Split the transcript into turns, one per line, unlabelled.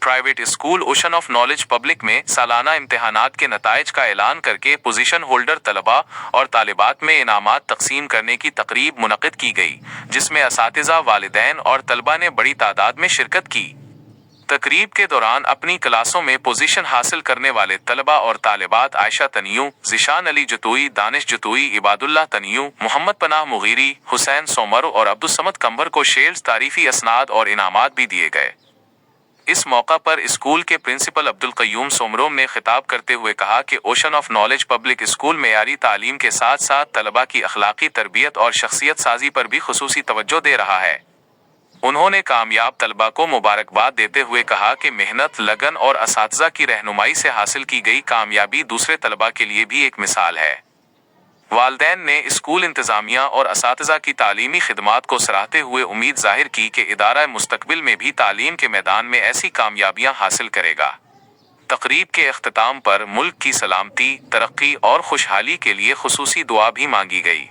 Private school ocean of knowledge public میں سالانہ امتحانات کے نتائج کا اعلان کرکے پوزیشن ہولڈر طلباء اور طالبات میں انعامات تقسیم کرنے کی تقریب منعقد کی گئی، جس میں اساتذہ، والدین اور طلباء نے بڑی تعداد میں شرکت کی۔ تقریب کے دوران اپنی کلاسوں میں پوزیشن حاصل کرنے والے طلباء اور طالبات عائشہ تنیو، ذیشان علی جتوئی، دانش جتوئی، عباد اللہ تنیو، محمد پناہ مغیری، حسین سومر اور عبدالصمد قمبر کو شیلڈز، تعریفی اسناد اور انعامات بھی دیے گئے۔ اس موقع پر اسکول کے پرنسپل عبدالقیوم سومروم نے خطاب کرتے ہوئے کہا کہ ocean of knowledge public school معیاری تعلیم کے ساتھ ساتھ طلباء کی اخلاقی تربیت اور شخصیت سازی پر بھی خصوصی توجہ دے رہا ہے۔ انہوں نے کامیاب طلباء کو مبارکباد دیتے ہوئے کہا کہ محنت، لگن اور اساتذہ کی رہنمائی سے حاصل کی گئی کامیابی دوسرے طلباء کے لیے بھی ایک مثال ہے۔ والدین نے اسکول انتظامیہ اور اساتذہ کی تعلیمی خدمات کو سراہتے ہوئے امید ظاہر کی کہ ادارہ مستقبل میں بھی تعلیم کے میدان میں ایسی کامیابیاں حاصل کرے گا۔ تقریب کے اختتام پر ملک کی سلامتی، ترقی اور خوشحالی کے لیے خصوصی دعا بھی مانگی گئی۔